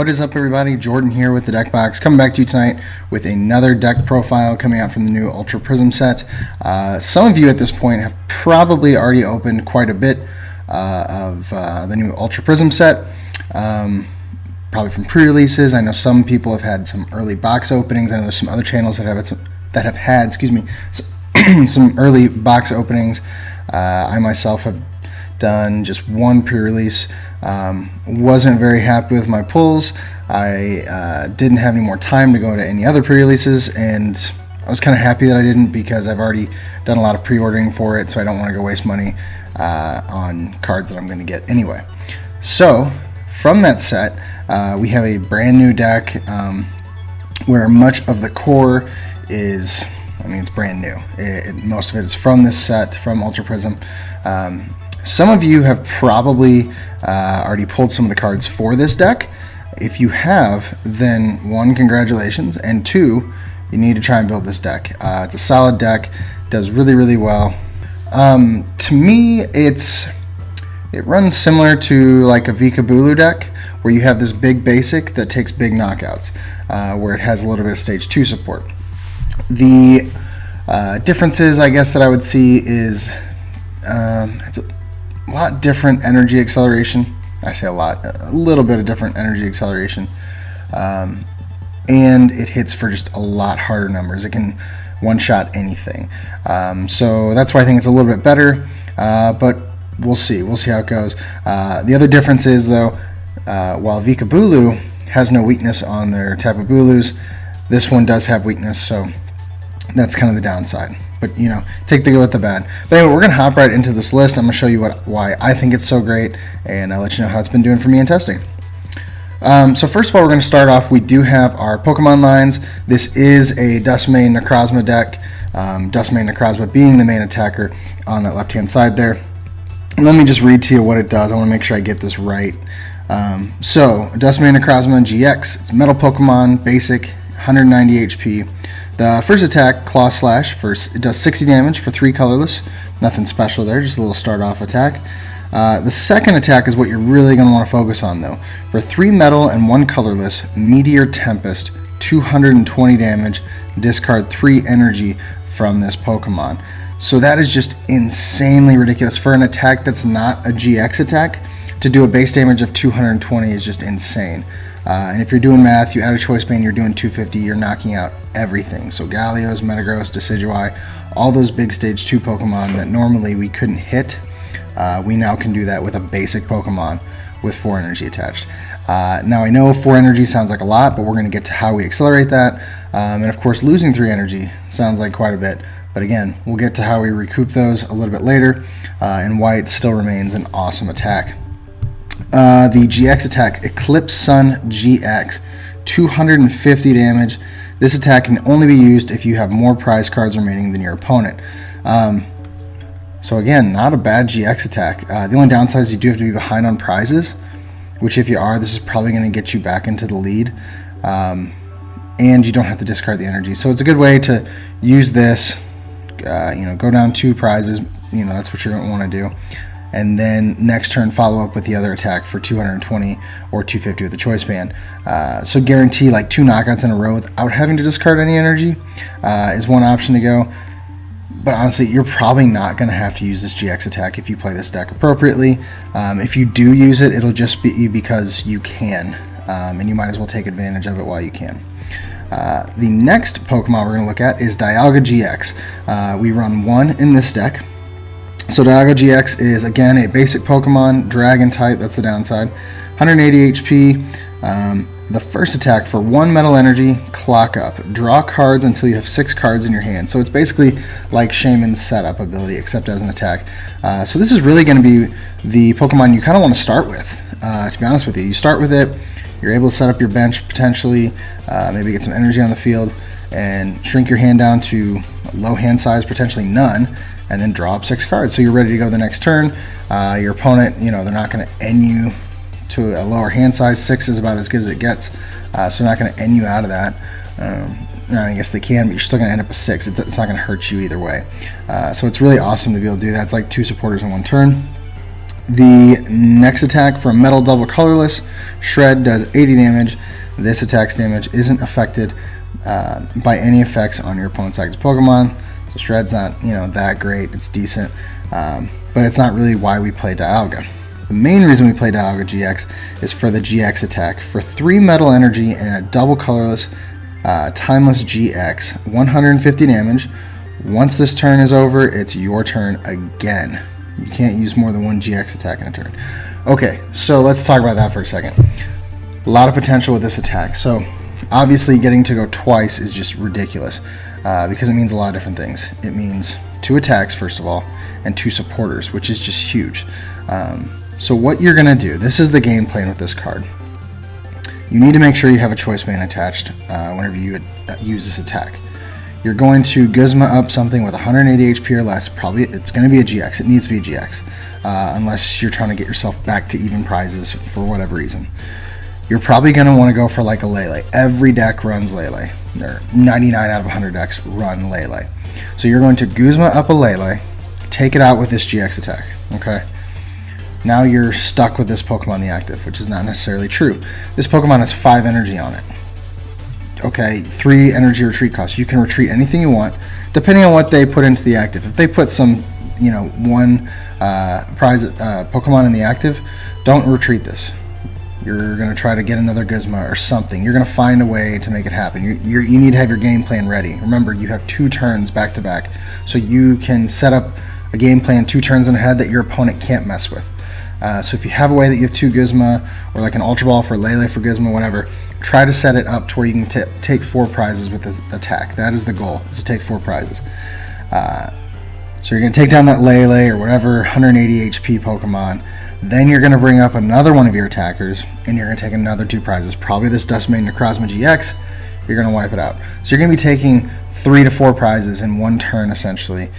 What is up, everybody? Jordan here with the Deck Box, coming back to you tonight with another deck profile coming out from the new Ultra Prism set. Some of you at this point have probably already opened quite a bit of the new Ultra Prism set, probably from pre-releases. I know some people have had some early box openings. I know there's some other channels that have had some early box openings. I myself have done just one pre-release. Wasn't very happy with my pulls. I didn't have any more time to go to any other pre-releases, and I was kind of happy that I didn't, because I've already done a lot of pre-ordering for it, so I don't want to go waste money on cards that I'm going to get anyway. So from that set, we have a brand new deck where much of the core is, it's brand new. Most of it is from this set, from Ultra Prism. Some of you have probably already pulled some of the cards for this deck. If you have, then one, congratulations, and two, you need to try and build this deck. It's a solid deck, does really, really well. To me, it runs similar to like a Vika Bulu deck, where you have this big basic that takes big knockouts, where it has a little bit of stage 2 support. The differences, I guess, that I would see is it's a lot different energy acceleration. I say a little bit of different energy acceleration, and it hits for just a lot harder numbers. It can one-shot anything, so that's why I think it's a little bit better, but we'll see how it goes. The other difference is, though, while Vika Bulu has no weakness on their Tapu Bulus, this one does have weakness, so that's kind of the downside. But, take the good with the bad. But anyway, we're going to hop right into this list. I'm going to show you why I think it's so great, and I'll let you know how it's been doing for me in testing. So first of all, we're going to start off. We do have our Pokemon lines. This is a DUSK MANE Necrozma deck. DUSK MANE Necrozma being the main attacker on that left-hand side there. And let me just read to you what it does. I want to make sure I get this right. So, DUSK MANE Necrozma GX. It's Metal Pokemon, basic, 190 HP. The first attack, Claw Slash, it does 60 damage for 3 colorless. Nothing special there, just a little start-off attack. The second attack is what you're really going to want to focus on, though. For 3 metal and 1 colorless, Meteor Tempest, 220 damage, discard 3 energy from this Pokemon. So that is just insanely ridiculous. For an attack that's not a GX attack, to do a base damage of 220 is just insane. And if you're doing math, you add a Choice Bane, you're doing 250, you're knocking out everything. So Galio's, Metagross, Decidueye, all those big stage 2 Pokemon that normally we couldn't hit, we now can do that with a basic Pokemon with 4 energy attached. Now I know 4 energy sounds like a lot, but we're going to get to how we accelerate that. And of course, losing 3 energy sounds like quite a bit. But again, we'll get to how we recoup those a little bit later, and why it still remains an awesome attack. The GX attack, Eclipse Sun GX, 250 damage. This attack can only be used if you have more prize cards remaining than your opponent. So again, not a bad GX attack. The only downside is you do have to be behind on prizes, which if you are, this is probably going to get you back into the lead. And you don't have to discard the energy. So it's a good way to use this, go down 2 prizes, that's what you're going to want to do. And then next turn follow up with the other attack for 220 or 250 with the Choice Band. So guarantee like 2 knockouts in a row without having to discard any energy is one option to go. But honestly, you're probably not going to have to use this GX attack if you play this deck appropriately. If you do use it, it'll just be because you can, and you might as well take advantage of it while you can. The next Pokemon we're going to look at is Dialga GX. We run 1 in this deck. So Dialga GX is, again, a basic Pokemon, Dragon type, that's the downside. 180 HP. The first attack, for 1 metal energy, Clock Up. Draw cards until you have 6 cards in your hand. So it's basically like Shaman's setup ability, except as an attack. So this is really going to be the Pokemon you kind of want to start with, to be honest with you. You start with it, you're able to set up your bench potentially, maybe get some energy on the field, and shrink your hand down to low hand size, potentially none, and then draw up 6 cards. So you're ready to go the next turn. Your opponent, they're not going to end you to a lower hand size. 6 is about as good as it gets, so they're not going to end you out of that. I guess they can, but you're still going to end up with 6. It's not going to hurt you either way. So it's really awesome to be able to do that. It's like 2 supporters in 1 turn. The next attack from Metal Double Colorless, Shred does 80 damage. This attack's damage isn't affected by any effects on your opponent's active Pokemon. So Shred's not, that great. It's decent, but it's not really why we play Dialga. The main reason we play Dialga GX is for the GX attack. For 3 Metal Energy and a Double Colorless Timeless GX, 150 damage. Once this turn is over, it's your turn again. You can't use more than 1 GX attack in a turn. Okay, so let's talk about that for a second. A lot of potential with this attack. So obviously getting to go twice is just ridiculous because it means a lot of different things. It means 2 attacks, first of all, and 2 supporters, which is just huge. So what you're going to do, this is the game plan with this card. You need to make sure you have a choice band attached whenever you use this attack. You're going to Guzma up something with 180 HP or less. Probably it's going to be a GX. It needs to be a GX, unless you're trying to get yourself back to even prizes for whatever reason. You're probably going to want to go for like a Lele. Every deck runs Lele. 99 out of 100 decks run Lele. So you're going to Guzma up a Lele, take it out with this GX attack. Okay. Now you're stuck with this Pokemon in the active, which is not necessarily true. This Pokemon has 5 energy on it. Okay, 3 energy retreat costs. You can retreat anything you want, depending on what they put into the active. If they put some, 1 prize Pokemon in the active, don't retreat this. You're going to try to get another Guzma or something. You're going to find a way to make it happen. You need to have your game plan ready. Remember, you have 2 turns back to back, so you can set up a game plan 2 turns in ahead that your opponent can't mess with. So if you have a way that you have 2 Guzma, or like an Ultra Ball for Lele for Guzma, whatever, try to set it up to where you can take 4 prizes with this attack. That is the goal, is to take 4 prizes. So you're going to take down that Lele or whatever 180 HP Pokemon. Then you're going to bring up another one of your attackers, and you're going to take another 2 prizes. Probably this Dusk Mane Necrozma GX. You're going to wipe it out. So you're going to be taking 3 to 4 prizes in 1 turn, essentially,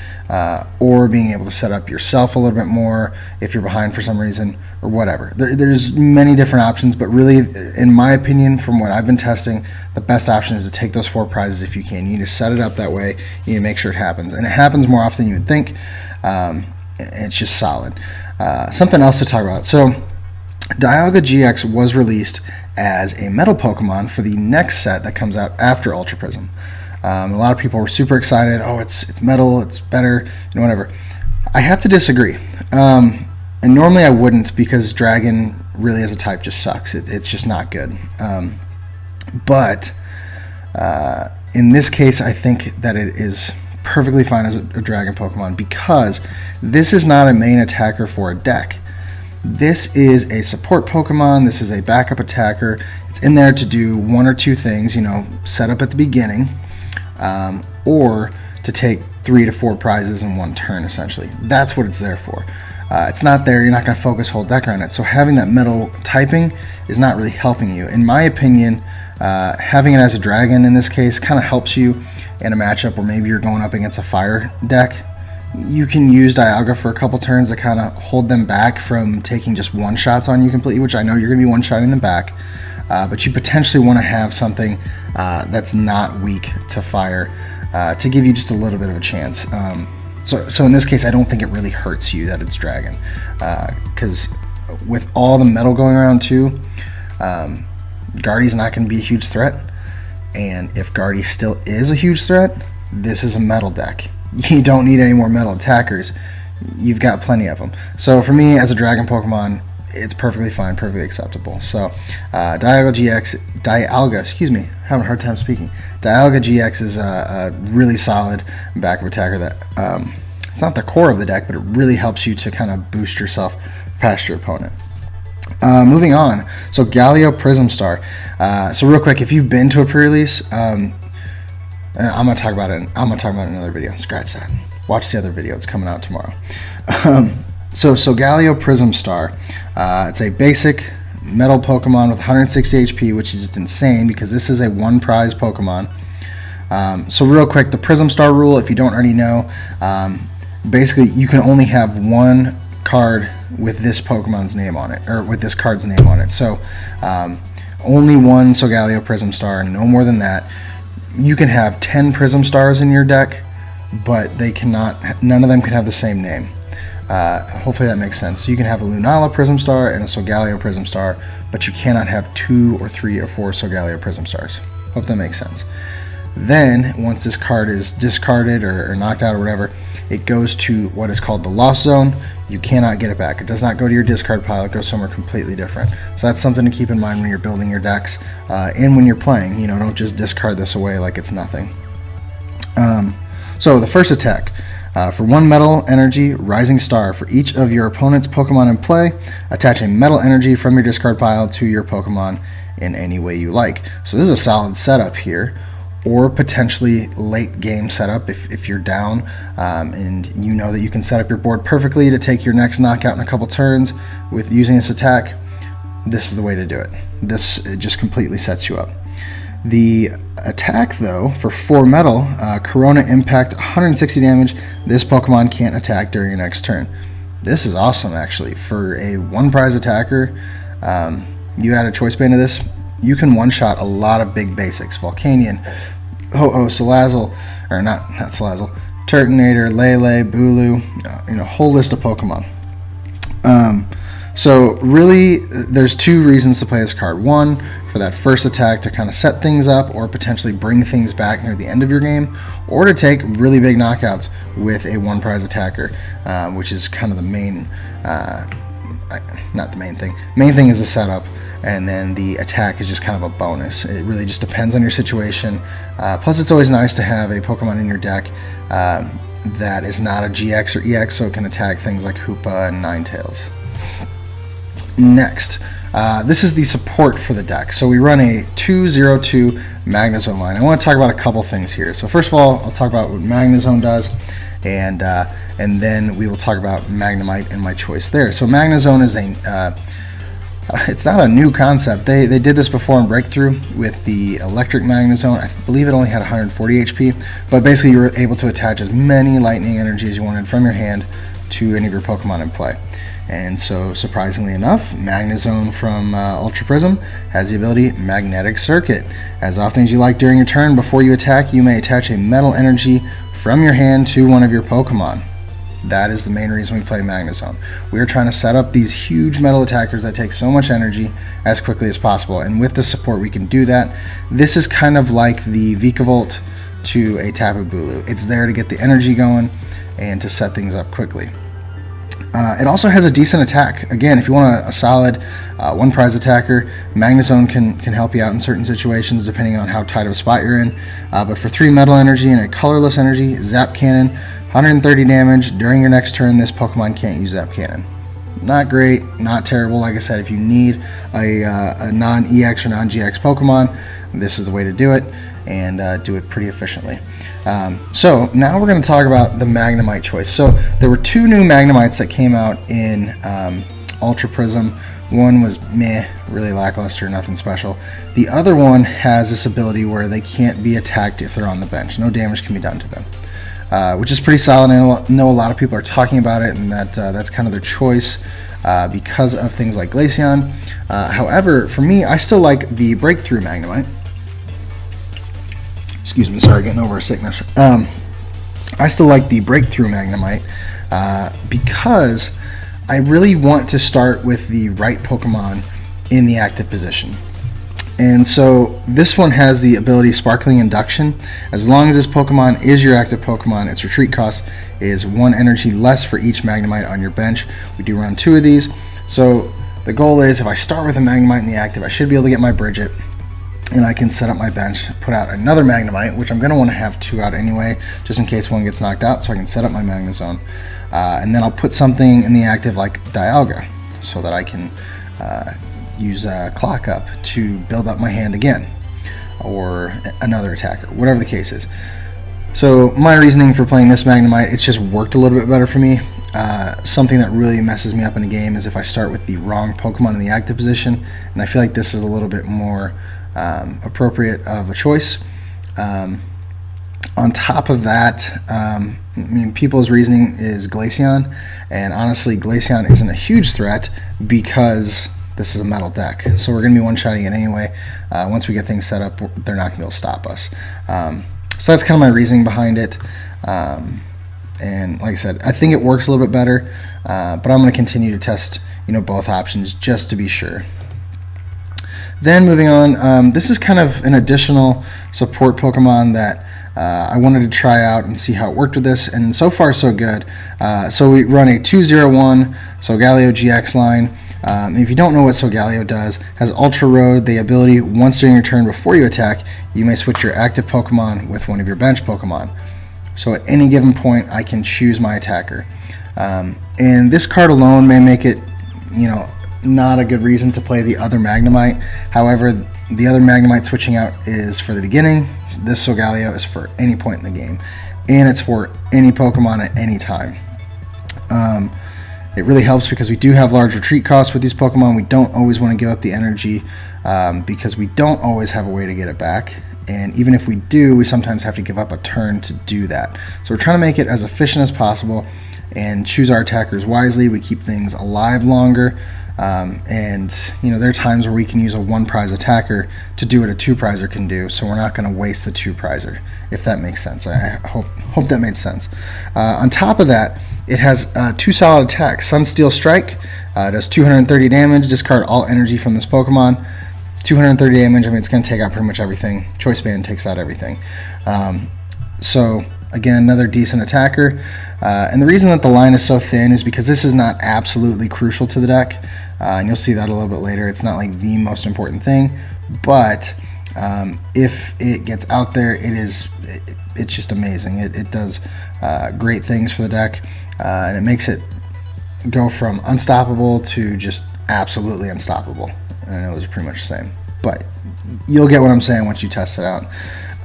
or being able to set up yourself a little bit more if you're behind for some reason, or whatever. There's many different options, but really, in my opinion, from what I've been testing, the best option is to take those 4 prizes if you can. You need to set it up that way. You need to make sure it happens, and it happens more often than you would think. It's just solid. Something else to talk about. So Dialga GX was released as a Metal Pokemon for the next set that comes out after Ultra Prism. A lot of people were super excited. Oh, it's Metal, it's better, whatever. I have to disagree. And normally I wouldn't, because Dragon really as a type just sucks. It's just not good. But in this case, I think that it is perfectly fine as a Dragon Pokemon, because this is not a main attacker for a deck. This is a support Pokemon. This is a backup attacker. It's in there to do 1 or 2 things, set up at the beginning, or to take 3 to 4 prizes in 1 turn, essentially. That's what it's there for. It's not there. You're not going to focus whole deck around it. So having that metal typing is not really helping you. In my opinion, having it as a dragon in this case kind of helps you in a matchup where maybe you're going up against a fire deck. You can use Dialga for a couple turns to kind of hold them back from taking just one-shots on you completely, which I know you're going to be one-shotting them back, but you potentially want to have something that's not weak to fire to give you just a little bit of a chance. So in this case, I don't think it really hurts you that it's Dragon, because with all the metal going around too, Guardy's not going to be a huge threat, and if Guardy still is a huge threat, this is a metal deck. You don't need any more metal attackers. You've got plenty of them. So for me, as a Dragon Pokemon, it's perfectly fine, perfectly acceptable. So Dialga, excuse me, having a hard time speaking. Dialga GX is a really solid backup attacker that it's not the core of the deck, but it really helps you to kind of boost yourself past your opponent. Moving on, so Galio Prism Star. So real quick, if you've been to a pre-release, I'm gonna talk about it. I'm gonna talk about it in another video. Scratch that. Watch the other video. It's coming out tomorrow. So Galio Prism Star. It's a basic metal Pokemon with 160 HP, which is just insane because this is a 1 prize Pokemon. So real quick, the Prism Star rule, if you don't already know, basically you can only have 1 card with this Pokemon's name on it, or with this card's name on it. So only 1 Solgaleo Prism Star, no more than that. You can have 10 Prism Stars in your deck, but they cannot. None of them can have the same name. Hopefully that makes sense. So you can have a Lunala Prism Star and a Solgaleo Prism Star, but you cannot have 2 or 3 or 4 Solgaleo Prism Stars. Hope that makes sense. Then, once this card is discarded or knocked out or whatever, it goes to what is called the Lost Zone. You cannot get it back. It does not go to your discard pile. It goes somewhere completely different. So that's something to keep in mind when you're building your decks and when you're playing. You know, don't just discard this away like it's nothing. So the first attack. For 1 metal energy rising star for each of your opponent's Pokemon in play, attach a metal energy from your discard pile to your Pokemon in any way you like. So this is a solid setup here, or potentially late game setup if you're down and you know that you can set up your board perfectly to take your next knockout in a couple turns with using this attack. This is the way to do it. It just completely sets you up. The attack, though, for 4 metal, Corona Impact, 160 damage. This Pokemon can't attack during your next turn. This is awesome, actually. For a 1-prize attacker, you add a choice band to this, you can one-shot a lot of big basics. Volcanion, Ho-Oh, Salazzle, or not Salazzle, Turtonator, Lele, Bulu, you know, whole list of Pokemon. So really, there's 2 reasons to play this card. One, for that first attack to kind of set things up or potentially bring things back near the end of your game, or to take really big knockouts with a 1-prize attacker, which is kind of the main, not the main thing. Main thing is the setup, and then the attack is just kind of a bonus. It really just depends on your situation. Plus, it's always nice to have a Pokemon in your deck that is not a GX or EX, so it can attack things like Hoopa and Ninetales. Next, this is the support for the deck. So we run a 202 Magnezone line. I want to talk about a couple things here. So first of all, I'll talk about what Magnezone does, and then we will talk about Magnemite and my choice there. So Magnezone is it's not a new concept. They did this before in Breakthrough with the Electric Magnezone. I believe it only had 140 HP, but basically you were able to attach as many lightning energy as you wanted from your hand to any of your Pokemon in play. And so, surprisingly enough, Magnezone from Ultra Prism has the ability Magnetic Circuit. As often as you like during your turn, before you attack, you may attach a metal energy from your hand to one of your Pokemon. That is the main reason we play Magnezone. We are trying to set up these huge metal attackers that take so much energy as quickly as possible, and with the support we can do that. This is kind of like the Vikavolt to a Tapu Bulu. It's there to get the energy going and to set things up quickly. It also has a decent attack. Again, if you want a solid 1-prize attacker, Magnezone can help you out in certain situations depending on how tight of a spot you're in. But for 3 metal energy and a colorless energy, Zap Cannon, 130 damage. During your next turn, this Pokemon can't use Zap Cannon. Not great, not terrible. Like I said, if you need a non-EX or non-GX Pokemon, this is the way to do it, and do it pretty efficiently. So now we're going to talk about the Magnemite choice. So there were 2 new Magnemites that came out in Ultra Prism. One was meh, really lackluster, nothing special. The other one has this ability where they can't be attacked if they're on the bench. No damage can be done to them, which is pretty solid. I know a lot of people are talking about it, and that's kind of their choice because of things like Glaceon. However, for me, I still like the Breakthrough Magnemite. Excuse me, sorry, getting over a sickness. I still like the Breakthrough Magnemite because I really want to start with the right Pokemon in the active position. And so this one has the ability Sparkling Induction. As long as this Pokemon is your active Pokemon, its retreat cost is 1 energy less for each Magnemite on your bench. We do run 2 of these. So the goal is, if I start with a Magnemite in the active, I should be able to get my Bridget, and I can set up my bench, put out another Magnemite, which I'm going to want to have 2 out anyway, just in case one gets knocked out, so I can set up my Magnezone. And then I'll put something in the active like Dialga, so that I can use Clock Up to build up my hand again, or another attacker, whatever the case is. So my reasoning for playing this Magnemite, it's just worked a little bit better for me. Something that really messes me up in a game is if I start with the wrong Pokemon in the active position, and I feel like this is a little bit more appropriate of a choice. On top of that, I mean, people's reasoning is Glaceon, and honestly, Glaceon isn't a huge threat because this is a metal deck. So we're going to be one-shotting it anyway. Once we get things set up, they're not going to be able to stop us. So that's kind of my reasoning behind it. and like I said, I think it works a little bit better, but I'm going to continue to test both options just to be sure. Then moving on, this is kind of an additional support Pokemon that I wanted to try out and see how it worked with this, and so far so good. So we run a 201 Solgaleo GX line. If you don't know what Solgaleo does, has Ultra Road, the ability once during your turn before you attack, you may switch your active Pokemon with one of your bench Pokemon. So at any given point, I can choose my attacker. And this card alone may make it, not a good reason to play the other Magnemite. However, the other Magnemite switching out is for the beginning. This Solgaleo is for any point in the game, and it's for any Pokemon at any time. It really helps because we do have large retreat costs with these Pokemon. We don't always want to give up the energy because we don't always have a way to get it back. And even if we do, we sometimes have to give up a turn to do that. So we're trying to make it as efficient as possible and choose our attackers wisely. We keep things alive longer. And there are times where we can use a 1-prize attacker to do what a 2-prizer can do, so we're not going to waste the 2-prizer, if that makes sense. I hope that made sense. On top of that, it has 2 solid attacks. Sunsteel Strike does 230 damage. Discard all energy from this Pokemon. 230 damage, I mean, it's going to take out pretty much everything. Choice Band takes out everything. So again, another decent attacker. And the reason that the line is so thin is because this is not absolutely crucial to the deck. And you'll see that a little bit later. It's not like the most important thing, but if it gets out there, it's just amazing. It does great things for the deck, and it makes it go from unstoppable to just absolutely unstoppable. And I know it's pretty much the same, but you'll get what I'm saying once you test it out.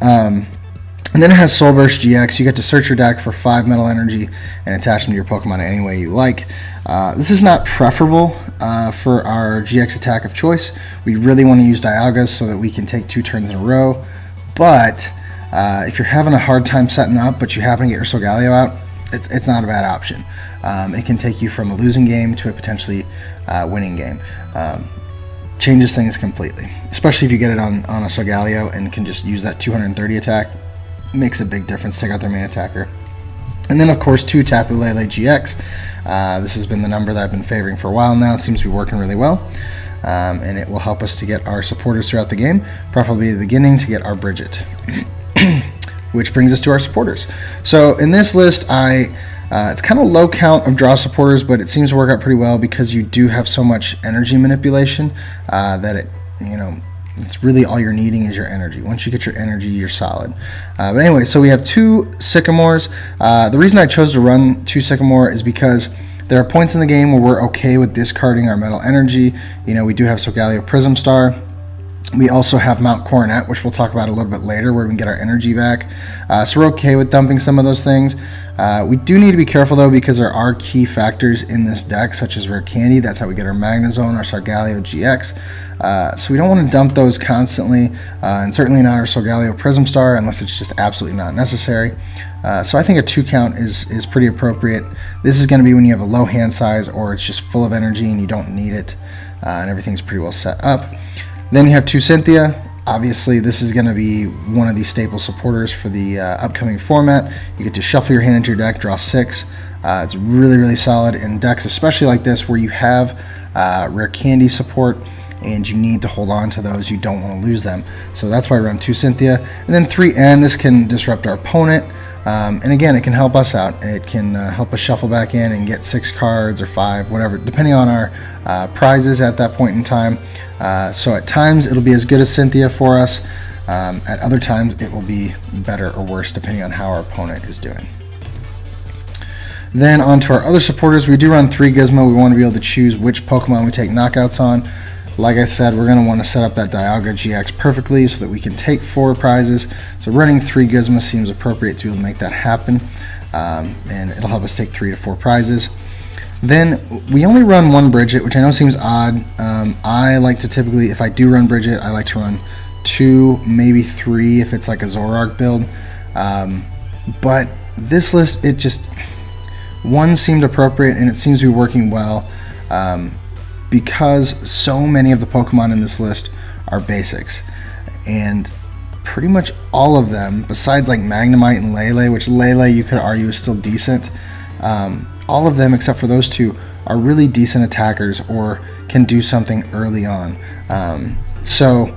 And then it has Soul Burst GX. You get to search your deck for 5 metal energy and attach them to your Pokemon any way you like. This is not preferable for our GX attack of choice. We really want to use Dialgas so that we can take 2 turns in a row. But if you're having a hard time setting up, but you happen to get your Solgaleo out, it's not a bad option. It can take you from a losing game to a potentially winning game. Changes things completely, especially if you get it on a Solgaleo and can just use that 230 attack. Makes a big difference. Take out their main attacker. And then of course 2 Tapu Lele GX. This has been the number that I've been favoring for a while now. It seems to be working really well, and it will help us to get our supporters throughout the game, preferably at the beginning to get our Bridget. Which brings us to our supporters. So in this list, it's kind of low count of draw supporters, but it seems to work out pretty well because you do have so much energy manipulation that it's really all you're needing is your energy. Once you get your energy, you're solid. But anyway, so we have 2 Sycamores. The reason I chose to run 2 Sycamore is because there are points in the game where we're okay with discarding our metal energy. We do have Solgaleo Prism Star. We also have Mount Coronet, which we'll talk about a little bit later, where we can get our energy back. So we're okay with dumping some of those things. We do need to be careful, though, because there are key factors in this deck, such as Rare Candy. That's how we get our Magnezone, our Solgaleo GX. So we don't want to dump those constantly, and certainly not our Solgaleo Prism Star, unless it's just absolutely not necessary. So I think a 2 count is pretty appropriate. This is going to be when you have a low hand size, or it's just full of energy and you don't need it, and everything's pretty well set up. Then you have 2 Cynthia. Obviously, this is going to be one of the staple supporters for the upcoming format. You get to shuffle your hand into your deck, draw 6. It's really, really solid in decks, especially like this, where you have Rare Candy support and you need to hold on to those. You don't want to lose them. So that's why I run 2 Cynthia. And then 3 N. This can disrupt our opponent. And again, it can help us out. It can help us shuffle back in and get 6 cards or 5, whatever, depending on our prizes at that point in time. So at times it'll be as good as Cynthia for us. At other times it will be better or worse depending on how our opponent is doing. Then on to our other supporters. We do run 3 Gizmo. We want to be able to choose which Pokemon we take knockouts on. Like I said, we're going to want to set up that Dialga GX perfectly so that we can take 4 prizes. So running 3 Gizmos seems appropriate to be able to make that happen. And it'll help us take 3 to 4 prizes. Then we only run 1 Bridget, which I know seems odd. I like to typically, if I do run Bridget, I like to run 2, maybe 3 if it's like a Zoroark build. But this list, 1 seemed appropriate and it seems to be working well. Because so many of the Pokemon in this list are basics, and pretty much all of them, besides like Magnemite and Lele, which Lele you could argue is still decent. All of them except for those two are really decent attackers or can do something early on. So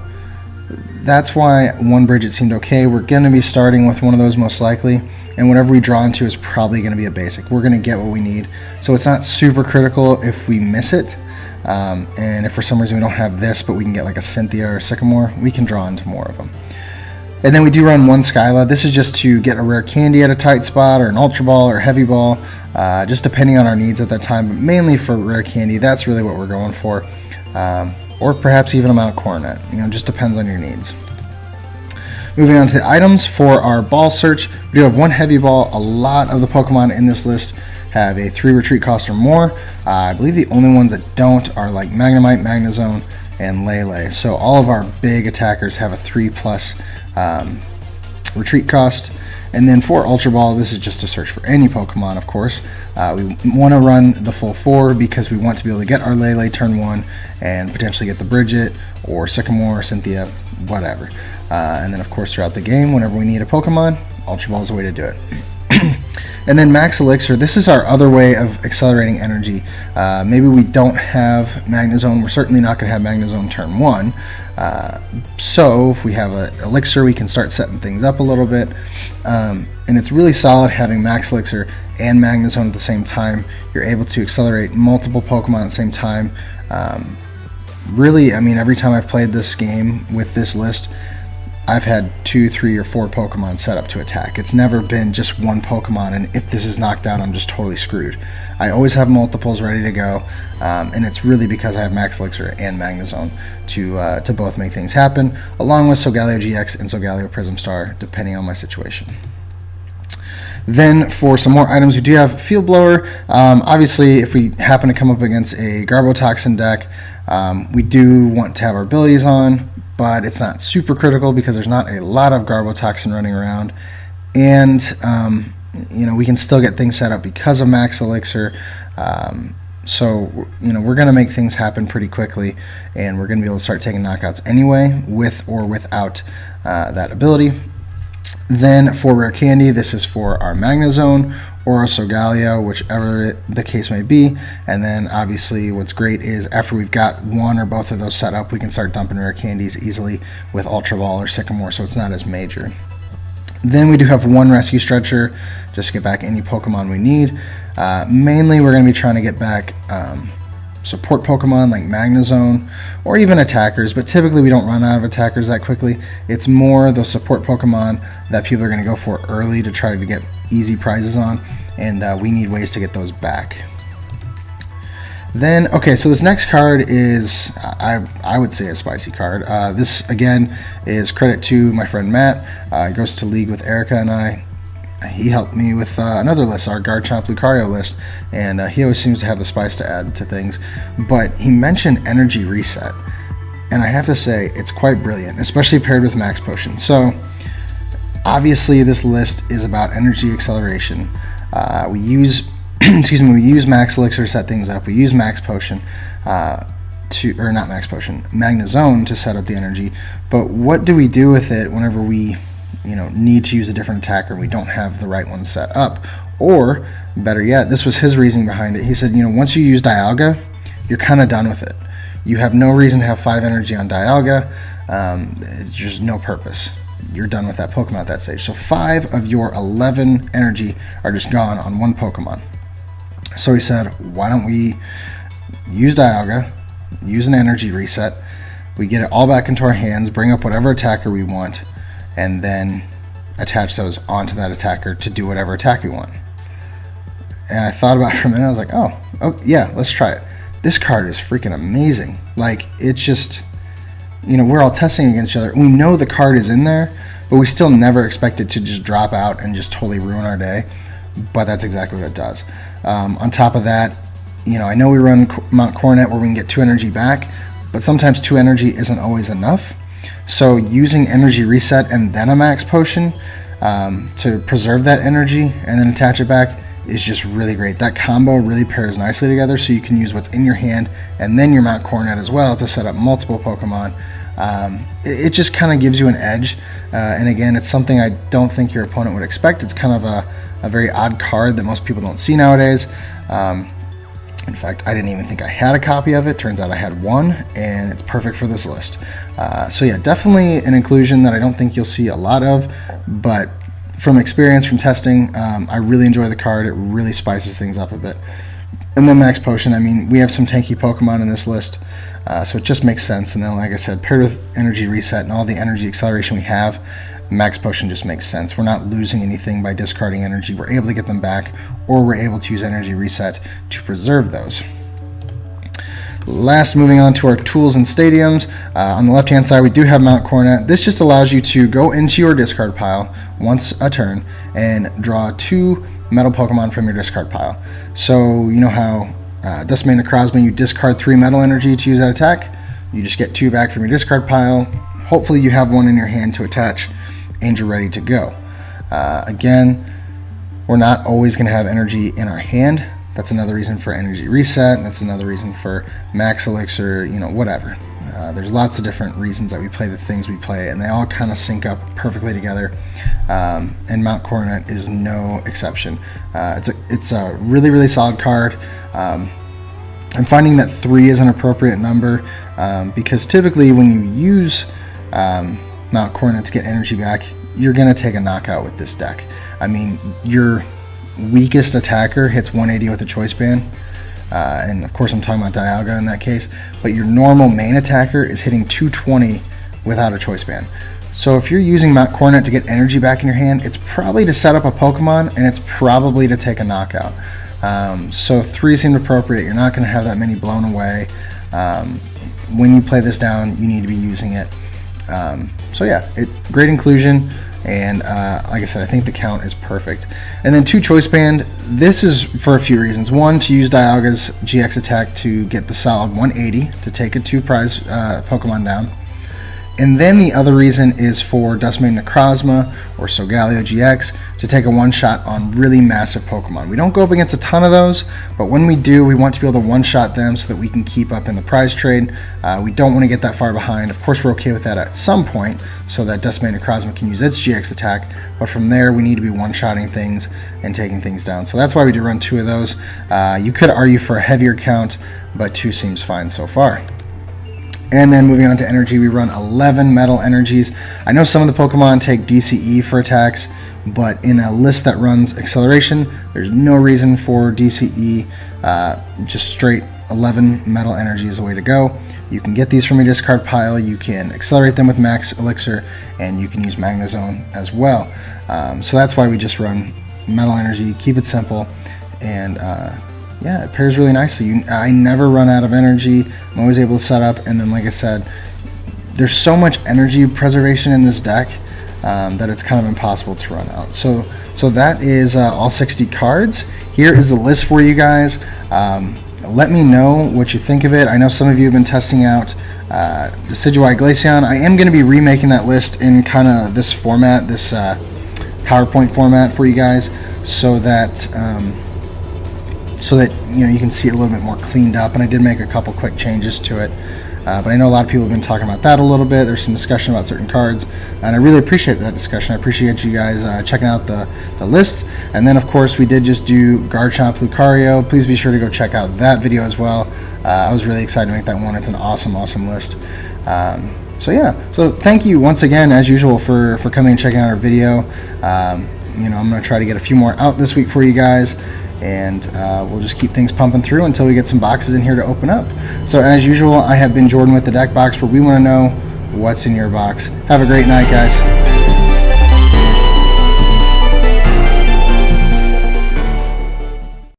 that's why one Bridget seemed okay. We're going to be starting with one of those most likely, and whatever we draw into is probably going to be a basic. We're going to get what we need, so it's not super critical if we miss it. And if for some reason we don't have this, but we can get like a Cynthia or a Sycamore, we can draw into more of them. And then we do run one Skyla. This is just to get a rare candy at a tight spot, or an Ultra Ball or Heavy Ball, just depending on our needs at that time, but mainly for rare candy. That's really what we're going for. Or perhaps even a Mount Coronet. Just depends on your needs. Moving on to the items for our ball search, we do have one Heavy Ball. A lot of the Pokemon in this list have a 3 retreat cost or more. I believe the only ones that don't are like Magnemite, Magnezone, and Lele. So all of our big attackers have a 3+ retreat cost. And then for Ultra Ball, this is just to search for any Pokemon, of course. We want to run the full 4 because we want to be able to get our Lele turn 1 and potentially get the Bridget or Sycamore or Cynthia, whatever. And then, of course, throughout the game, whenever we need a Pokemon, Ultra Ball is the way to do it. And then Max Elixir, this is our other way of accelerating energy. Maybe we don't have Magnezone. We're certainly not going to have Magnezone turn 1. So if we have an Elixir, we can start setting things up a little bit. And it's really solid having Max Elixir and Magnezone at the same time. You're able to accelerate multiple Pokemon at the same time. Really, I mean, every time I've played this game with this list, I've had 2, 3, or 4 Pokemon set up to attack. It's never been just one Pokemon, and if this is knocked out, I'm just totally screwed. I always have multiples ready to go, and it's really because I have Max Elixir and Magnezone to both make things happen, along with Solgaleo GX and Solgaleo Prism Star, depending on my situation. Then for some more items, we do have Field Blower. Obviously, if we happen to come up against a Garbotoxin deck, we do want to have our abilities on, but it's not super critical because there's not a lot of Garbotoxin running around. And, we can still get things set up because of Max Elixir. So, we're going to make things happen pretty quickly, and we're going to be able to start taking knockouts anyway, with or without that ability. Then for rare candy, this is for our Magnezone or a Solgaleo, whichever the case may be. And then obviously what's great is after we've got one or both of those set up, we can start dumping rare candies easily with Ultra Ball or Sycamore, so it's not as major. Then we do have one Rescue Stretcher, just to get back any Pokemon we need. Mainly we're going to be trying to get back support Pokemon like Magnezone or even attackers, but typically we don't run out of attackers that quickly. It's more those support Pokemon that people are going to go for early to try to get easy prizes on, and we need ways to get those back. Then, okay, so this next card is, I would say, a spicy card. This, again, is credit to my friend Matt. It goes to League with Erica and I. He helped me with another list, our Garchomp Lucario list, and he always seems to have the spice to add to things. But he mentioned Energy Reset, and I have to say, it's quite brilliant, especially paired with Max Potion. So, obviously, this list is about energy acceleration. We use we use Max Elixir to set things up. We use Max Potion Magnezone to set up the energy. But what do we do with it whenever we, need to use a different attacker and we don't have the right one set up? Or, better yet, this was his reasoning behind it. He said, once you use Dialga, you're kind of done with it. You have no reason to have 5 energy on Dialga. It's just no purpose. You're done with that Pokemon at that stage. So 5 of your 11 energy are just gone on one Pokemon. So he said, why don't we use Dialga, use an energy reset, we get it all back into our hands, bring up whatever attacker we want, and then attach those onto that attacker to do whatever attack we want. And I thought about it for a minute. I was like, oh yeah, let's try it. This card is freaking amazing. Like, it's just, we're all testing against each other. We know the card is in there, but we still never expect it to just drop out and just totally ruin our day. But that's exactly what it does. On top of that, I know we run Mount Coronet where we can get 2 energy back, but sometimes 2 energy isn't always enough. So using Energy Reset and then a Max Potion to preserve that energy and then attach it back is just really great. That combo really pairs nicely together, so you can use what's in your hand and then your Mount Coronet as well to set up multiple Pokemon. It just kind of gives you an edge, and again, it's something I don't think your opponent would expect. It's kind of a very odd card that most people don't see nowadays. In fact, I didn't even think I had a copy of it. Turns out I had one, and it's perfect for this list. So yeah, definitely an inclusion that I don't think you'll see a lot of, but from experience, from testing, I really enjoy the card. It really spices things up a bit. And then Max Potion, I mean, we have some tanky Pokemon in this list, so it just makes sense. And then, like I said, paired with Energy Reset and all the energy acceleration we have, Max Potion just makes sense. We're not losing anything by discarding energy. We're able to get them back, or we're able to use Energy Reset to preserve those. Last, moving on to our tools and stadiums. On the left-hand side, we do have Mount Coronet. This just allows you to go into your discard pile once a turn and draw 2 metal Pokemon from your discard pile. So you know how DUSK MANE Necrozma, you discard 3 metal energy to use that attack. You just get 2 back from your discard pile. Hopefully you have one in your hand to attach, and you're ready to go. Again, we're not always going to have energy in our hand. That's another reason for Energy Reset. That's another reason for Max Elixir, you know, whatever. There's lots of different reasons that we play the things we play, and they all kind of sync up perfectly together. And Mount Coronet is no exception. It's a really, really solid card. I'm finding that 3 is an appropriate number because typically when you use Mount Coronet to get energy back, you're going to take a knockout with this deck. I mean, your weakest attacker hits 180 with a choice band, and of course I'm talking about Dialga in that case, but your normal main attacker is hitting 220 without a choice band. So if you're using Mount Coronet to get energy back in your hand, it's probably to set up a Pokemon, and it's probably to take a knockout. So 3 seemed appropriate. You're not going to have that many blown away. When you play this down, you need to be using it. So yeah, great inclusion, and like I said, I think the count is perfect. And then 2 choice band. This is for a few reasons. One, to use Dialga's GX attack to get the solid 180 to take a 2 prize Pokemon down. And then the other reason is for DUSK MANE Necrozma or Solgaleo GX to take a one-shot on really massive Pokemon. We don't go up against a ton of those, but when we do, we want to be able to one-shot them so that we can keep up in the prize trade. We don't want to get that far behind. Of course, we're okay with that at some point so that DUSK MANE Necrozma can use its GX attack, but from there, we need to be one-shotting things and taking things down. So that's why we do run 2 of those. You could argue for a heavier count, but 2 seems fine so far. And then moving on to energy, we run 11 metal energies. I know some of the Pokemon take DCE for attacks, but in a list that runs acceleration, there's no reason for DCE. Just straight 11 metal energy is the way to go. You can get these from your discard pile, you can accelerate them with Max Elixir, and you can use Magnezone as well. So that's why we just run metal energy, keep it simple, and yeah, it pairs really nicely. I never run out of energy. I'm always able to set up, and then like I said, there's so much energy preservation in this deck that it's kind of impossible to run out. So that is all 60 cards. Here is the list for you guys. Let me know what you think of it. I know some of you have been testing out Decidueye Glaceon. I am going to be remaking that list in kind of this format, this PowerPoint format for you guys, so that you know, you can see it a little bit more cleaned up. And I did make a couple quick changes to it, but I know a lot of people have been talking about that a little bit. There's some discussion about certain cards, and I really appreciate that discussion. I appreciate you guys checking out the lists. And then of course we did just do Garchomp Lucario. Please be sure to go check out that video as well. I was really excited to make that one. It's an awesome list. So yeah, so thank you once again, as usual, for coming and checking out our video. You know, I'm going to try to get a few more out this week for you guys, and we'll just keep things pumping through until we get some boxes in here to open up. So as usual, I have been Jordan with the Deck Box, where we want to know what's in your box. Have a great night, guys.